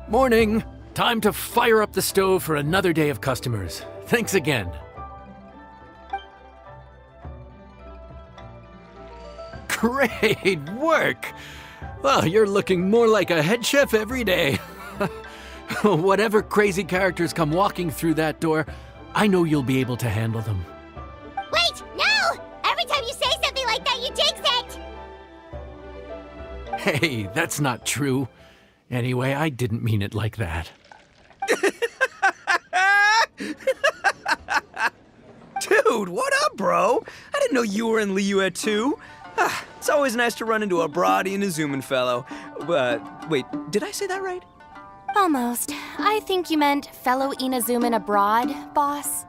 Morning. Time to fire up the stove for another day of customers. Thanks again. Great work! Well, you're looking more like a head chef every day. Whatever crazy characters come walking through that door, I know you'll be able to handle them. Wait, no! Every time you say something like that, you jinx it! Hey, that's not true. Anyway, I didn't mean it like that. Dude, what up, bro? I didn't know you were in Liyue too. It's always nice to run into a Brody and a Zoomin fellow. Wait, did I say that right? Almost. I think you meant fellow Inazuman abroad, boss.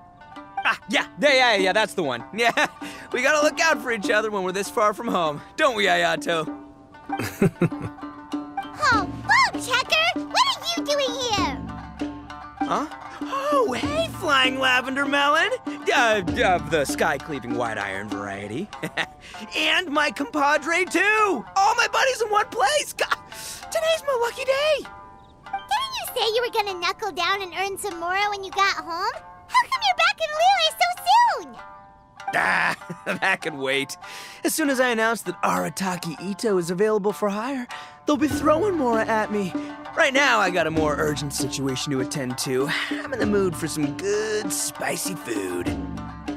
Yeah, that's the one. Yeah, we gotta look out for each other when we're this far from home. Don't we, Ayato? Oh, Boom Checker! What are you doing here? Huh? Oh, hey, Flying Lavender Melon! Of the sky-cleaving white iron variety. And my compadre, too! All my buddies in one place! God, today's my lucky day! Didn't you say you were gonna knuckle down and earn some more when you got home? How come you're back in Liyue so soon? That can wait. As soon as I announce that Arataki Ito is available for hire, they'll be throwing Mora at me. Right now, I got a more urgent situation to attend to. I'm in the mood for some good, spicy food.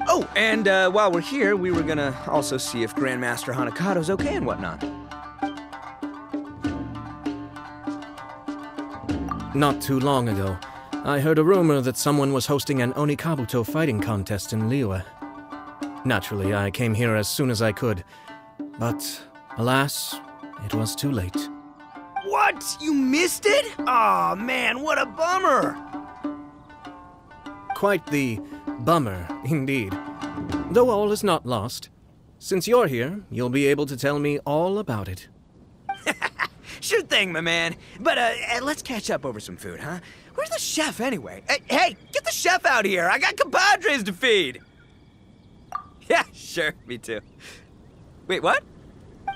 Oh, and while we're here, we were gonna also see if Grandmaster Hanakado's okay and whatnot. Not too long ago, I heard a rumor that someone was hosting an Onikabuto fighting contest in Liyue. Naturally, I came here as soon as I could, but alas, it was too late. What? You missed it? Aw, man, what a bummer! Quite the bummer, indeed. Though all is not lost. Since you're here, you'll be able to tell me all about it. Sure thing, my man. But let's catch up over some food, huh? Where's the chef, anyway? Hey, get the chef out here! I got compadres to feed! Yeah, sure, me too. Wait, what?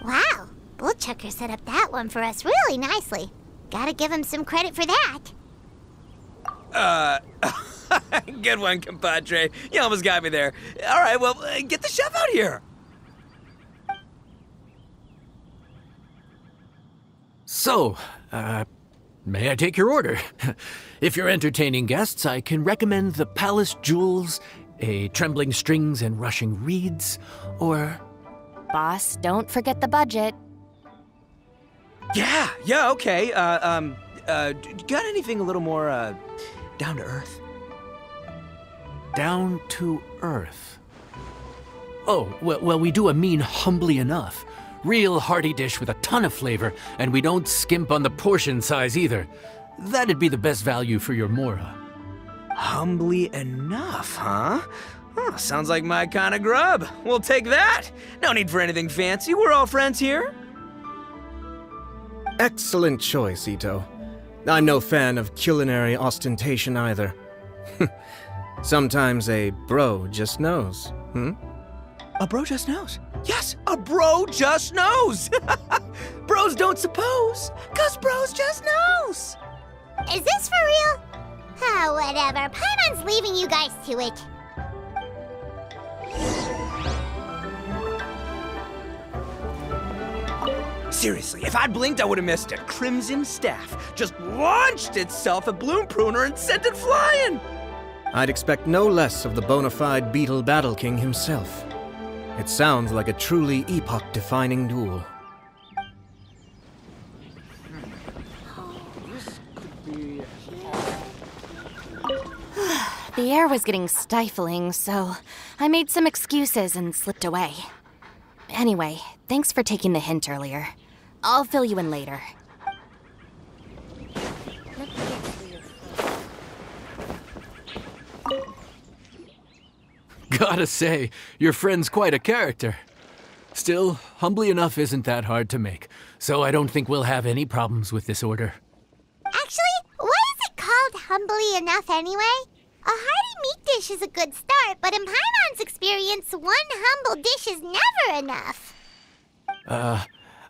Wow, Bullchucker set up that one for us really nicely. Gotta give him some credit for that. Good one, compadre. You almost got me there. All right, well, get the chef out here. So, may I take your order? If you're entertaining guests, I can recommend the Palace Jewels, a Trembling Strings and Rushing Reeds, or... Boss, don't forget the budget. Yeah, okay. Got anything a little more, down to earth? Down to earth? Oh, well, we do a mean humbly enough. Real hearty dish with a ton of flavor, and we don't skimp on the portion size either. That'd be the best value for your Mora. Humbly enough, huh? Oh, sounds like my kind of grub. We'll take that. No need for anything fancy. We're all friends here. Excellent choice, Ito. I'm no fan of culinary ostentation either. Sometimes a bro just knows, A bro just knows. Yes, a bro just knows. Bros don't suppose, 'cause bros just knows. Is this for real? Ah, whatever. Paimon's leaving you guys to it. Seriously, if I'd blinked, I would have missed it. Crimson Staff just launched itself at Bloom Pruner and sent it flying. I'd expect no less of the bona fide Beetle Battle King himself. It sounds like a truly epoch-defining duel. The air was getting stifling, so I made some excuses and slipped away. Anyway, thanks for taking the hint earlier. I'll fill you in later. Gotta say, your friend's quite a character. Still, humbly enough isn't that hard to make, so I don't think we'll have any problems with this order. Actually, why is it called humbly enough anyway? A hearty meat dish is a good start, but in Paimon's experience, one humble dish is never enough.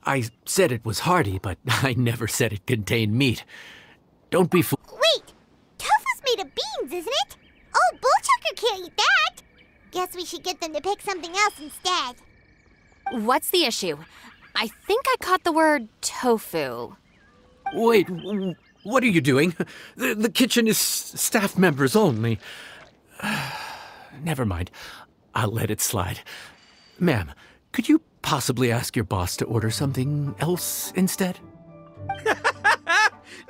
I said it was hearty, but I never said it contained meat. Don't be fooled. Wait! Tofu's made of beans, isn't it? Oh, Bullchucker can't eat that! Guess we should get them to pick something else instead. What's the issue? I think I caught the word tofu. Wait, what are you doing? The kitchen is staff members only. Never mind. I'll let it slide. Ma'am, could you possibly ask your boss to order something else instead?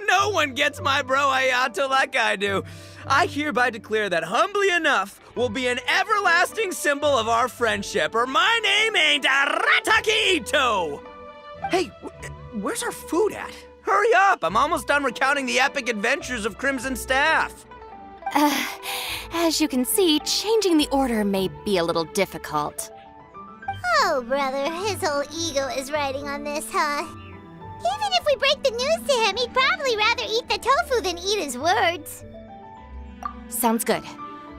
No one gets my bro Ayato like I do. I hereby declare that Humbly Enough will be an everlasting symbol of our friendship, or my name ain't Arataki Ito! Hey, where's our food at? Hurry up, I'm almost done recounting the epic adventures of Crimson Staff. As you can see, changing the order may be a little difficult. Oh, brother, his whole ego is riding on this, huh? Even if we break the news to him, he'd probably rather eat the tofu than eat his words. Sounds good.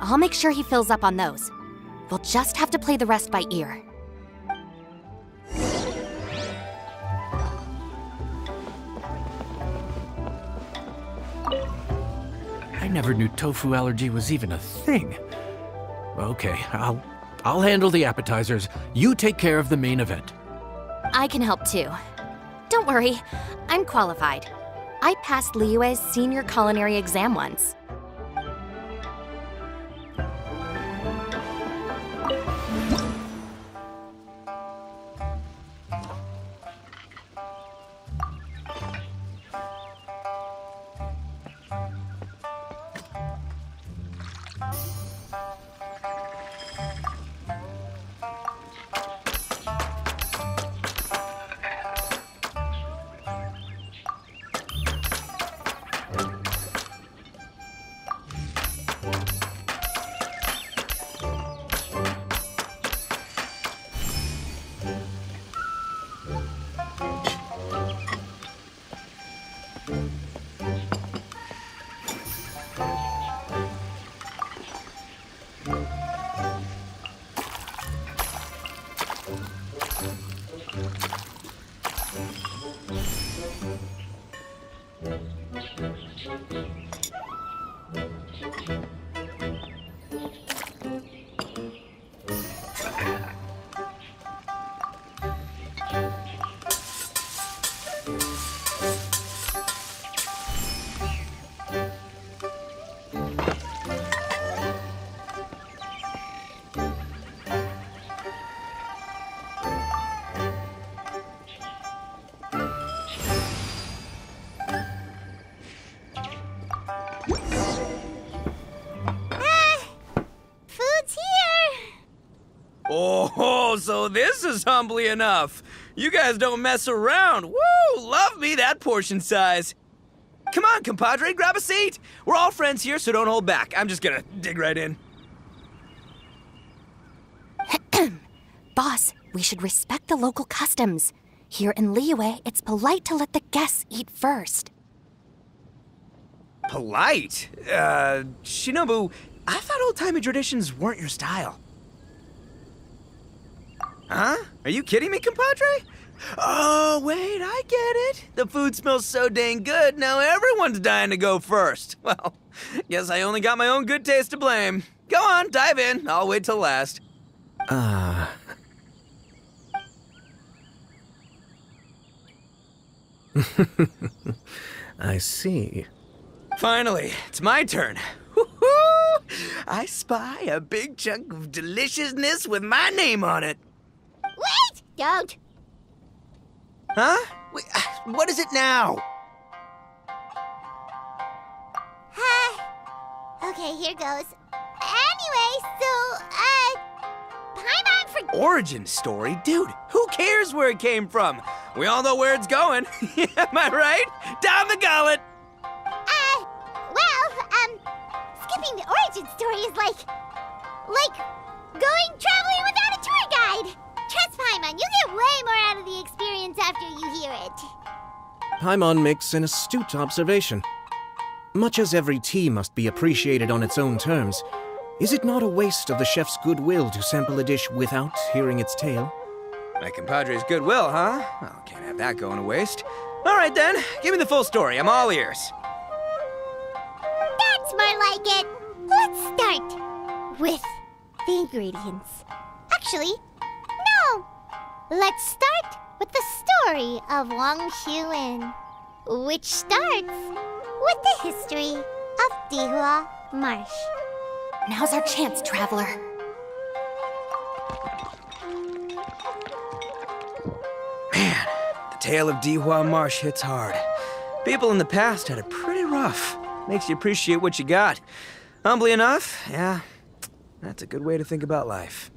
I'll make sure he fills up on those. We'll just have to play the rest by ear. I never knew tofu allergy was even a thing. Okay, I'll handle the appetizers. You take care of the main event. I can help too. Don't worry, I'm qualified. I passed Liyue's senior culinary exam once. Oh, so this is Humbly Enough. You guys don't mess around. Woo! Love me that portion size. Come on, compadre, grab a seat. We're all friends here, so don't hold back. I'm just gonna dig right in. Boss, we should respect the local customs. Here in Liyue, it's polite to let the guests eat first. Polite? Shinobu, I thought old-timey traditions weren't your style. Huh? Are you kidding me, compadre? Oh, wait, I get it. The food smells so dang good, now everyone's dying to go first. Well, guess I only got my own good taste to blame. Go on, dive in. I'll wait till last. I see. Finally, it's my turn. Woo-hoo! I spy a big chunk of deliciousness with my name on it. Wait! Don't! Huh? Wait, what is it now? Okay, here goes. Anyway, so, Paimon for... Origin story? Dude, who cares where it came from? We all know where it's going. Am I right? Down the gullet! Skipping the origin story is like going traveling without a tour guide. Trust Paimon, you get way more out of the experience after you hear it. Paimon makes an astute observation. Much as every tea must be appreciated on its own terms, is it not a waste of the chef's goodwill to sample a dish without hearing its tale? My compadre's goodwill, huh? Oh, can't have that going to waste. All right then, give me the full story. I'm all ears. more like it. Let's start with the ingredients. Actually, no. Let's start with the story of Wang Xuan, which starts with the history of Dihua Marsh. Now's our chance, traveler. Man, the tale of Dihua Marsh hits hard. People in the past had it pretty rough. Makes you appreciate what you got. Humbly enough, yeah, that's a good way to think about life.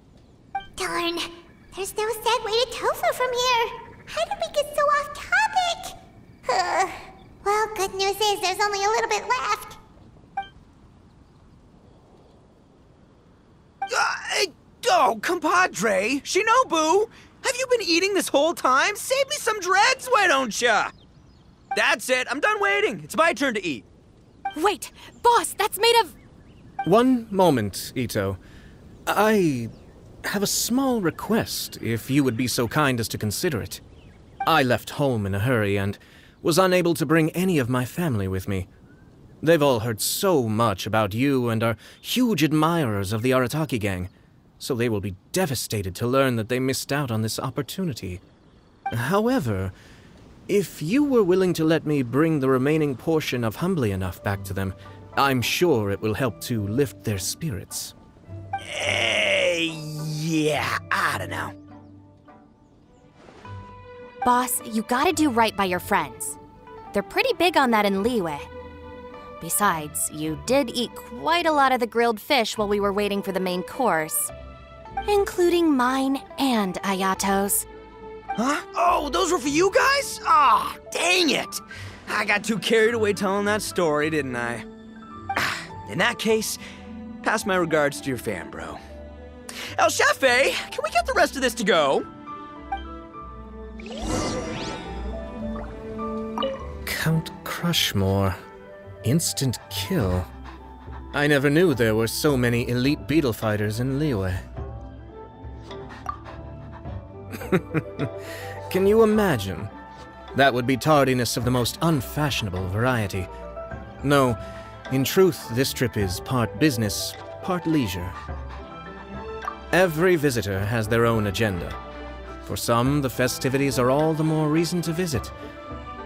Darn, there's no sad way to tofu from here. How did we get so off topic? Well, good news is there's only a little bit left. Oh, compadre, Shinobu, have you been eating this whole time? Save me some dreads, why don't ya? That's it, I'm done waiting. It's my turn to eat. Wait, boss, that's made of... One moment, Ito. I have a small request, if you would be so kind as to consider it. I left home in a hurry and was unable to bring any of my family with me. They've all heard so much about you and are huge admirers of the Arataki gang, so they will be devastated to learn that they missed out on this opportunity. However, if you were willing to let me bring the remaining portion of Humbly Enough back to them, I'm sure it will help to lift their spirits. Yeah, I don't know. Boss, you gotta do right by your friends. They're pretty big on that in Liyue. Besides, you did eat quite a lot of the grilled fish while we were waiting for the main course. Including mine and Ayato's. Huh? Oh, those were for you guys? Ah, dang it! I got too carried away telling that story, didn't I? In that case, pass my regards to your fan, bro. El Chefe, can we get the rest of this to go? Count Crushmore. Instant kill. I never knew there were so many elite beetle fighters in Liyue. Can you imagine? That would be tardiness of the most unfashionable variety. No, in truth, this trip is part business, part leisure. Every visitor has their own agenda. For some, the festivities are all the more reason to visit.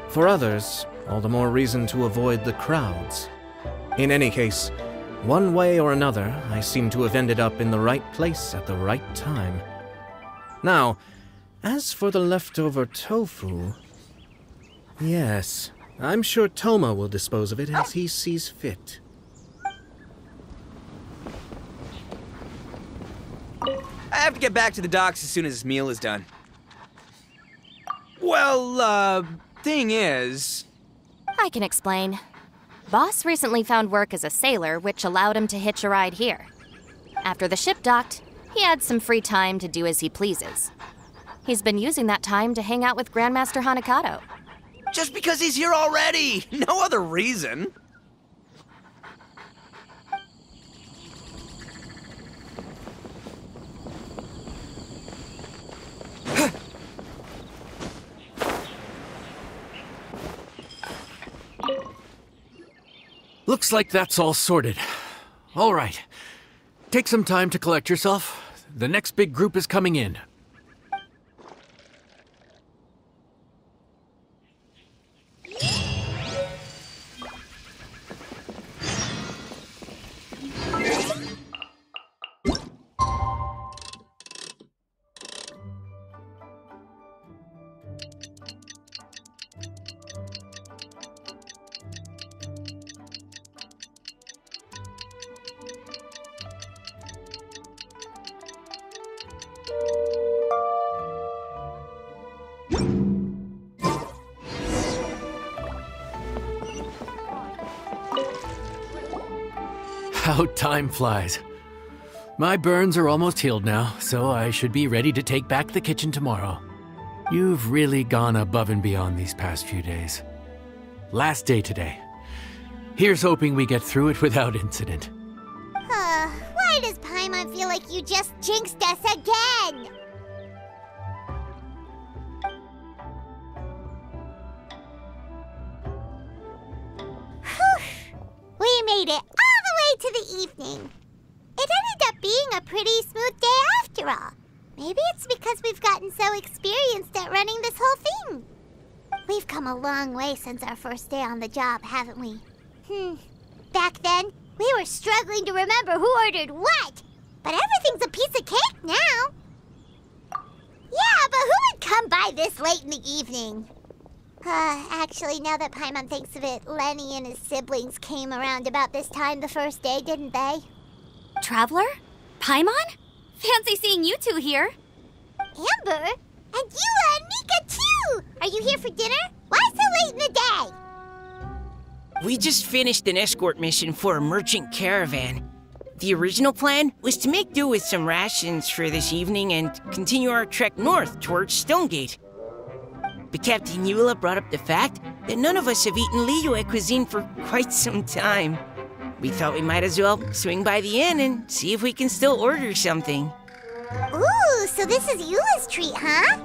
For others, all the more reason to avoid the crowds. In any case, one way or another, I seem to have ended up in the right place at the right time. Now, as for the leftover tofu... Yes, I'm sure Toma will dispose of it as he sees fit. I have to get back to the docks as soon as this meal is done. Well, thing is... I can explain. Boss recently found work as a sailor, which allowed him to hitch a ride here. After the ship docked, he had some free time to do as he pleases. He's been using that time to hang out with Grandmaster Hanakato. Just because he's here already! No other reason! Looks like that's all sorted. All right. Take some time to collect yourself. The next big group is coming in. How time flies. My burns are almost healed now, so I should be ready to take back the kitchen tomorrow. You've really gone above and beyond these past few days. Last day today. Here's hoping we get through it without incident. Why does Paimon feel like you just jinxed us again? Whew. We made it into the evening. It ended up being a pretty smooth day after all. Maybe it's because we've gotten so experienced at running this whole thing. We've come a long way since our first day on the job, haven't we? Back then, we were struggling to remember who ordered what. But everything's a piece of cake now. Yeah, but who would come by this late in the evening? Actually, now that Paimon thinks of it, Lenny and his siblings came around about this time the first day, didn't they? Traveler? Paimon? Fancy seeing you two here. Amber? And Eula and Mika, too! Are you here for dinner? Why so late in the day? We just finished an escort mission for a merchant caravan. The original plan was to make do with some rations for this evening and continue our trek north towards Stonegate. But Captain Eula brought up the fact that none of us have eaten Liyue cuisine for quite some time. We thought we might as well swing by the inn and see if we can still order something. Ooh, so this is Eula's treat, huh?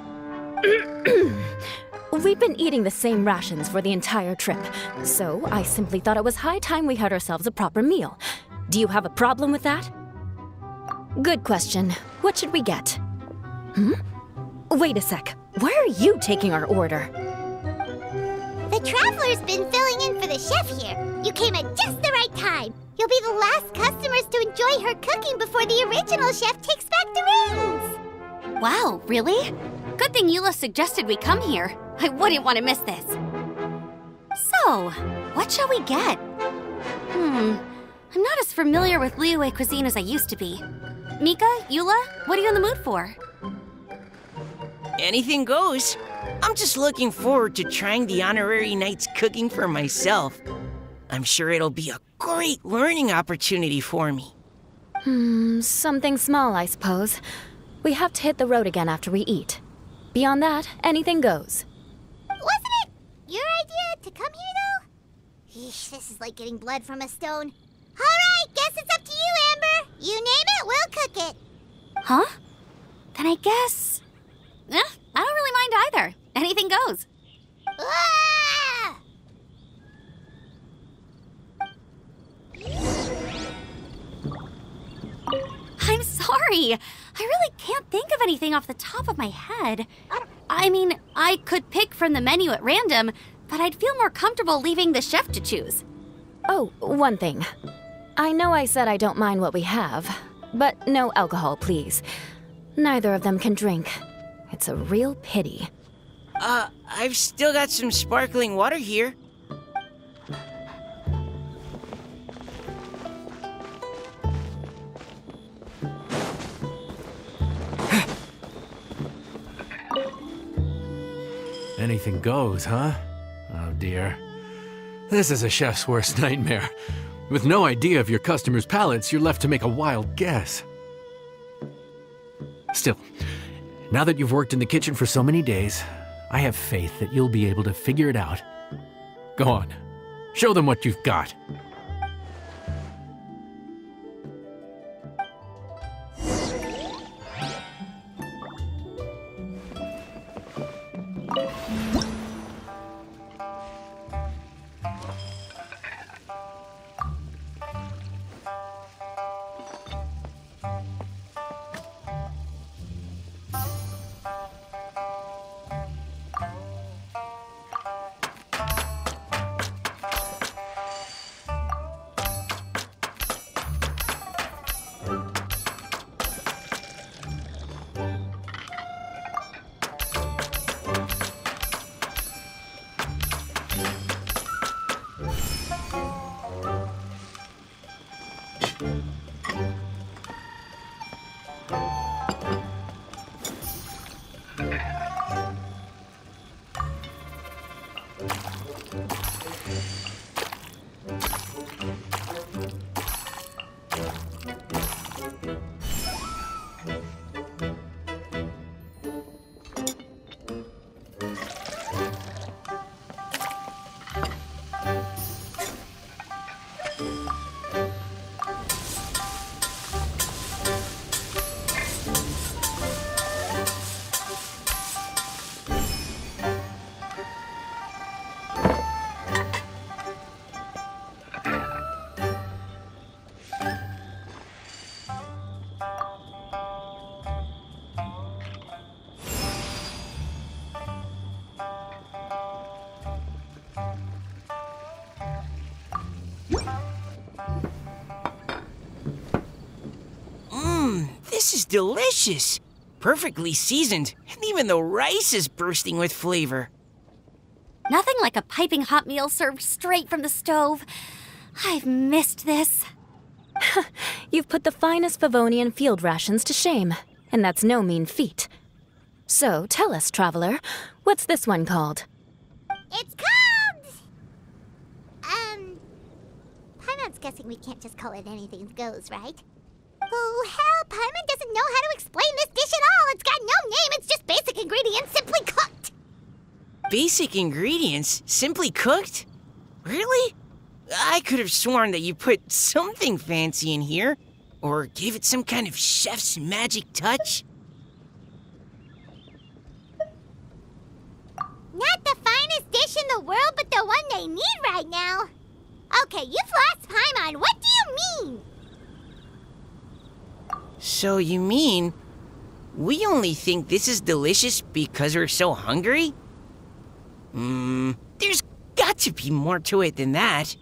We've been eating the same rations for the entire trip, so I simply thought it was high time we had ourselves a proper meal. Do you have a problem with that? Good question. What should we get? Wait a sec. Where are you taking our order? The Traveler's been filling in for the chef here. You came at just the right time. You'll be the last customers to enjoy her cooking before the original chef takes back the reins. Wow, really? Good thing Eula suggested we come here. I wouldn't want to miss this. So, what shall we get? I'm not as familiar with Liyue cuisine as I used to be. Mika, Eula, what are you in the mood for? Anything goes. I'm just looking forward to trying the honorary knight's cooking for myself. I'm sure it'll be a great learning opportunity for me. Something small, I suppose. We have to hit the road again after we eat. Beyond that, anything goes. Wasn't it your idea to come here, though? Eesh, this is like getting blood from a stone. All right, guess it's up to you, Amber. You name it, we'll cook it. Huh? Then I guess... I don't really mind either. Anything goes. Ah! I'm sorry. I really can't think of anything off the top of my head. I mean, I could pick from the menu at random, but I'd feel more comfortable leaving the chef to choose. Oh, one thing. I know I said I don't mind what we have, but no alcohol, please. Neither of them can drink. It's a real pity. I've still got some sparkling water here. Anything goes, huh? Oh dear. This is a chef's worst nightmare. With no idea of your customers' palates, you're left to make a wild guess. Still, now that you've worked in the kitchen for so many days, I have faith that you'll be able to figure it out. Go on, show them what you've got. delicious. Perfectly seasoned, and even the rice is bursting with flavor. Nothing like a piping hot meal served straight from the stove. I've missed this. You've put the finest Favonian field rations to shame, and that's no mean feat. So, tell us, traveler, what's this one called? It's called... Paimon's guessing we can't just call it anything goes, right? Oh, hell, Paimon doesn't know how to explain this dish at all. It's got no name, it's just basic ingredients simply cooked. Basic ingredients? Simply cooked? Really? I could have sworn that you put something fancy in here, or gave it some kind of chef's magic touch. Not the finest dish in the world, but the one they need right now. Okay, you've lost Paimon. What do you mean? So you mean we only think this is delicious because we're so hungry? There's got to be more to it than that.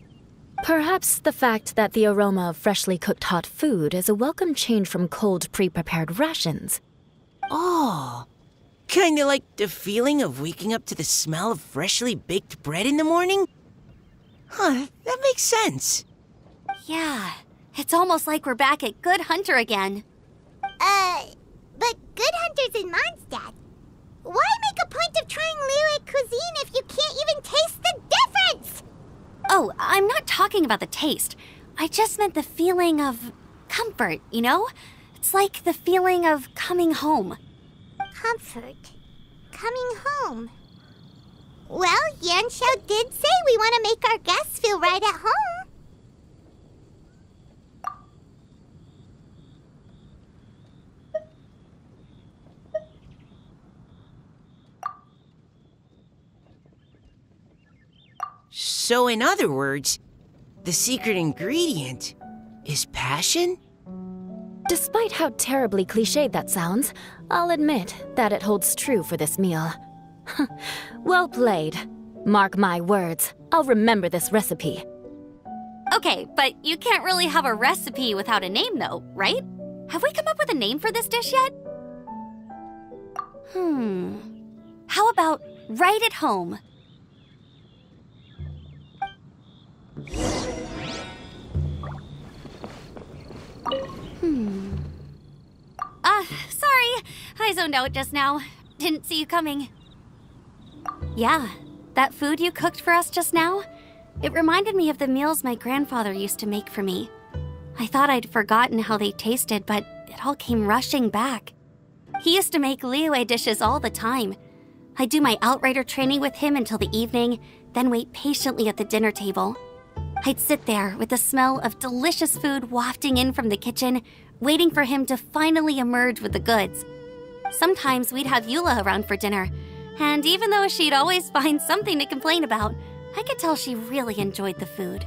Perhaps the fact that the aroma of freshly cooked hot food is a welcome change from cold, pre-prepared rations. Oh, kinda like the feeling of waking up to the smell of freshly baked bread in the morning? Huh, that makes sense. Yeah, it's almost like we're back at Good Hunter again. But Good Hunter's in Mondstadt. Why make a point of trying Liyue cuisine if you can't even taste the difference? Oh, I'm not talking about the taste. I just meant the feeling of comfort, you know? It's like the feeling of coming home. Comfort. Coming home. Well, Yanxiao did say we want to make our guests feel right at home. So in other words, the secret ingredient is passion? Despite how terribly cliched that sounds, I'll admit that it holds true for this meal. Well played. Mark my words, I'll remember this recipe. Okay, but you can't really have a recipe without a name though, right? Have we come up with a name for this dish yet? How about Right at Home? Sorry. I zoned out just now. Didn't see you coming. Yeah, that food you cooked for us just now, it reminded me of the meals my grandfather used to make for me. I thought I'd forgotten how they tasted, but it all came rushing back. He used to make Liyue dishes all the time. I'd do my outrider training with him until the evening, then wait patiently at the dinner table. I'd sit there with the smell of delicious food wafting in from the kitchen, waiting for him to finally emerge with the goods. Sometimes we'd have Eula around for dinner, and even though she'd always find something to complain about, I could tell she really enjoyed the food.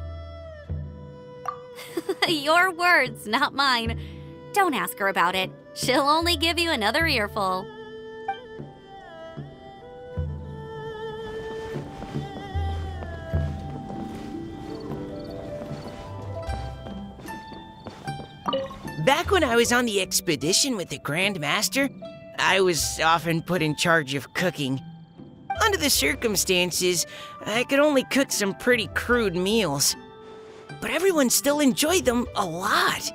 Your words, not mine. Don't ask her about it. She'll only give you another earful. Back when I was on the expedition with the Grand Master, I was often put in charge of cooking. Under the circumstances, I could only cook some pretty crude meals. But everyone still enjoyed them a lot.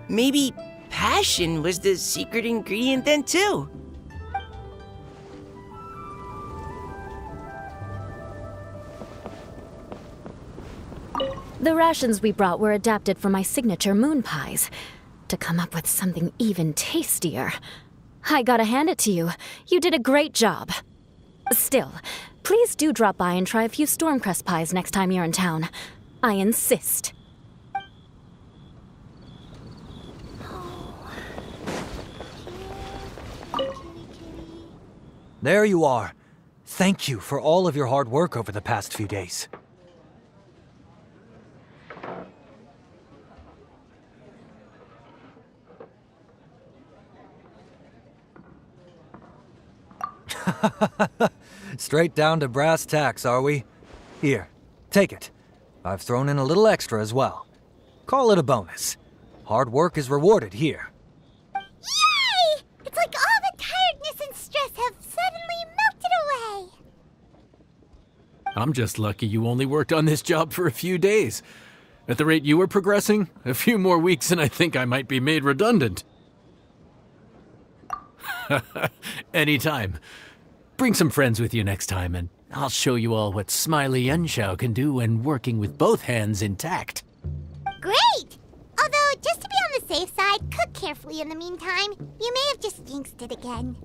Maybe passion was the secret ingredient then too. The rations we brought were adapted for my signature moon pies. To come up with something even tastier. I gotta hand it to you. You did a great job. Still, please do drop by and try a few Stormcrest pies next time you're in town. I insist. There you are. Thank you for all of your hard work over the past few days. Straight down to brass tacks, are we? Here, take it. I've thrown in a little extra as well. Call it a bonus. Hard work is rewarded here. Yay! I'm just lucky you only worked on this job for a few days. At the rate you were progressing, a few more weeks and I think I might be made redundant. Anytime. Bring some friends with you next time, and I'll show you all what Smiley Yenshao can do when working with both hands intact. Great! Although, just to be on the safe side, cook carefully in the meantime. You may have just jinxed it again.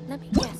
Let me guess.